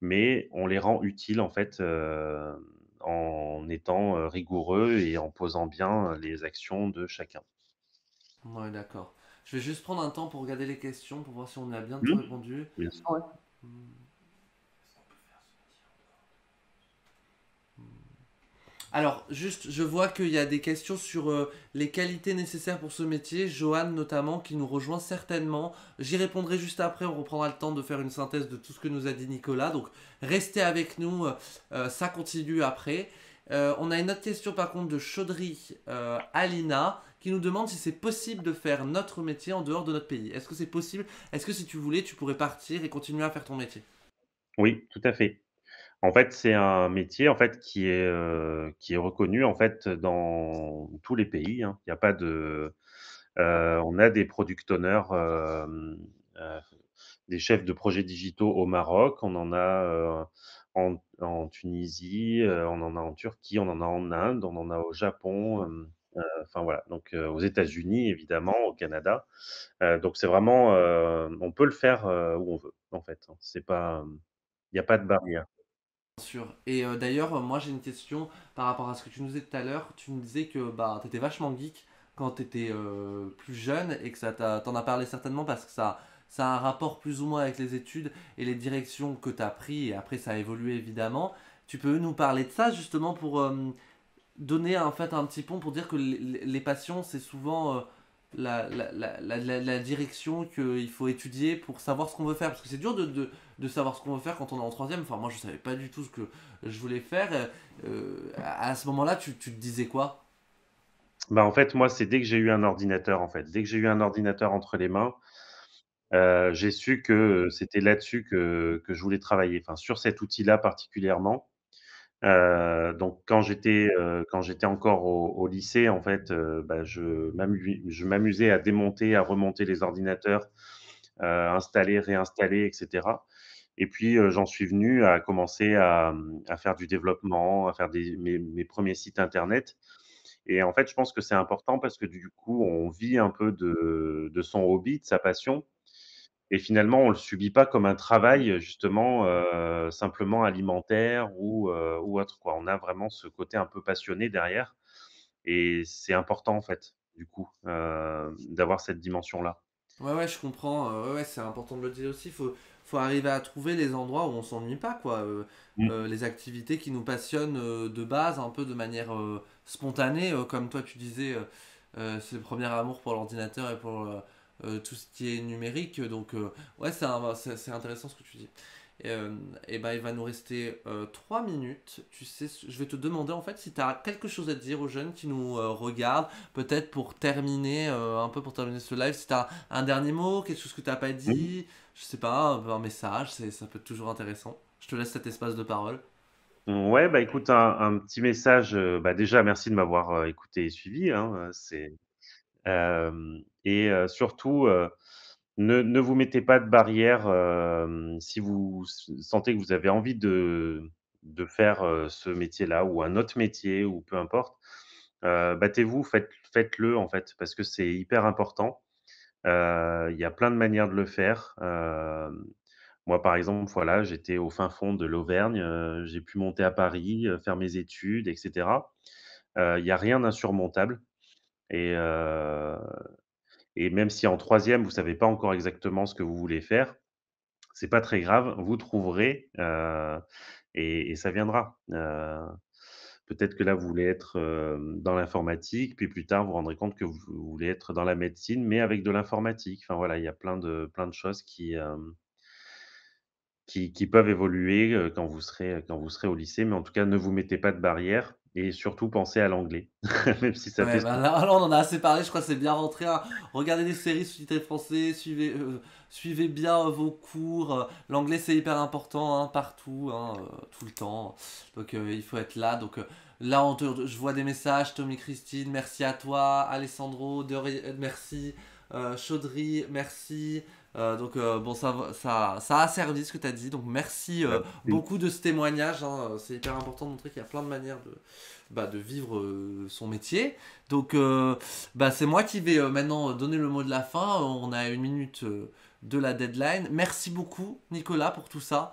mais on les rend utiles, en fait, en étant, rigoureux et en posant bien, les actions de chacun. ouais, d'accord. Je vais juste prendre un temps pour regarder les questions pour voir si on a bien tout Mmh, répondu. bien sûr, ouais. Alors, juste, je vois qu'il y a des questions sur les qualités nécessaires pour ce métier. Johan, notamment, qui nous rejoint certainement. J'y répondrai juste après. On reprendra le temps de faire une synthèse de tout ce que nous a dit Nicolas. Donc, restez avec nous. Ça continue après. On a une autre question, par contre, de Chaudry Alina, qui nous demande si c'est possible de faire notre métier en dehors de notre pays. Est-ce que c'est possible? Est-ce que si tu voulais, tu pourrais partir et continuer à faire ton métier? Oui, tout à fait. En fait, c'est un métier, en fait, qui est reconnu, en fait, dans tous les pays, hein. Il y a pas de on a des product owners, des chefs de projets digitaux au Maroc, on en a, en Tunisie, on en a en Turquie, on en a en Inde, on en a au Japon, enfin voilà, donc aux États-Unis évidemment, au Canada. Donc c'est vraiment, on peut le faire, où on veut, en fait, hein. C'est pas, il y a pas de barrière. Bien sûr. Et d'ailleurs, moi j'ai une question par rapport à ce que tu nous disais tout à l'heure. Tu nous disais que bah, tu étais vachement geek quand tu étais plus jeune et que t'en as parlé certainement parce que ça a un rapport plus ou moins avec les études et les directions que tu as pris et après ça a évolué évidemment. Tu peux nous parler de ça justement pour donner en fait un petit pont pour dire que les passions c'est souvent la direction qu'il faut étudier pour savoir ce qu'on veut faire. Parce que c'est dur de savoir ce qu'on veut faire quand on est en troisième. Enfin, moi, je savais pas du tout ce que je voulais faire. À ce moment-là, tu te disais quoi? Bah, en fait, moi, c'est dès que j'ai eu un ordinateur, en fait. Dès que j'ai eu un ordinateur entre les mains, j'ai su que, c'était là-dessus que je voulais travailler, enfin, sur cet outil-là particulièrement. Donc quand j'étais encore au lycée, en fait, bah, je m'amusais à démonter, à remonter les ordinateurs, installer, réinstaller et cetera. Et puis, j'en suis venu à commencer à faire du développement, à faire mes 1ers sites internet. Et en fait, je pense que c'est important parce que du coup, on vit un peu de son hobby, de sa passion, et finalement, on le subit pas comme un travail, justement, simplement alimentaire ou autre, quoi. On a vraiment ce côté un peu passionné derrière, et c'est important, en fait, du coup, d'avoir cette dimension-là. Ouais, ouais, je comprends. Ouais, ouais, c'est important de le dire aussi. Faut arriver à trouver les endroits où on s'ennuie pas, quoi. Mmh. Les activités qui nous passionnent de base, un peu de manière spontanée. Comme toi, tu disais, c'est le premier amour pour l'ordinateur et pour tout ce qui est numérique. Donc, ouais, c'est intéressant ce que tu dis. Et ben, il va nous rester 3 minutes. Tu sais, je vais te demander en fait si tu as quelque chose à dire aux jeunes qui nous regardent, peut-être pour terminer, un peu pour terminer ce live, si tu as un dernier mot, quelque chose que tu n'as pas Mmh. dit, je sais pas, un message, ça peut être toujours intéressant. Je te laisse cet espace de parole. Ouais, bah, écoute, un petit message, bah, déjà merci de m'avoir, écouté et suivi, hein, et surtout, ne vous mettez pas de barrière, si vous sentez que vous avez envie de faire, ce métier-là ou un autre métier ou peu importe, battez-vous, faites-le, en fait, parce que c'est hyper important. Il y a plein de manières de le faire. Moi, par exemple, voilà, j'étais au fin fond de l'Auvergne, j'ai pu monter à Paris, faire mes études et cetera. Il y a rien d'insurmontable, et même si en troisième vous savez pas encore exactement ce que vous voulez faire, c'est pas très grave, vous trouverez, et ça viendra. Peut-être que là, vous voulez être, dans l'informatique, puis plus tard, vous vous rendrez compte que vous voulez être dans la médecine, mais avec de l'informatique. Enfin voilà, il y a plein de choses qui peuvent évoluer, quand vous serez au lycée, mais en tout cas, ne vous mettez pas de barrières et surtout pensez à l'anglais, même si ça Ouais, fait bah là, on en a assez parlé, je crois que c'est bien rentré, hein. Regardez des séries sous-titrées français, suivez bien vos cours. L'anglais c'est hyper important, hein, partout, hein, tout le temps. Donc il faut être là. Donc là, je vois des messages, Tommy Christine, merci à toi, Alessandro, merci, Chaudry, merci. Donc bon, ça a servi ce que tu as dit. Donc merci bah, oui. beaucoup de ce témoignage, hein. C'est hyper important de montrer qu'il y a plein de manières de vivre son métier. Donc, bah, c'est moi qui vais maintenant donner le mot de la fin. On a 1 minute de la deadline. Merci beaucoup, Nicolas, pour tout ça.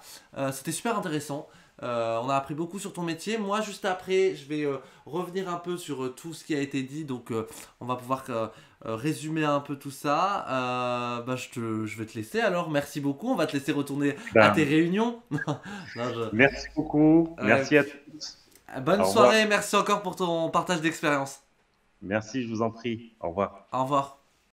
C'était super intéressant. On a appris beaucoup sur ton métier. Moi, juste après, je vais revenir un peu sur tout ce qui a été dit. Donc, on va pouvoir résumer un peu tout ça. Bah, je vais te laisser alors. Merci beaucoup. On va te laisser retourner à tes Ben, réunions. Non, merci beaucoup, ouais. merci à tous. Bonne Au revoir. soirée. Merci encore pour ton partage d'expérience. Merci, je vous en prie. Au revoir. Au revoir.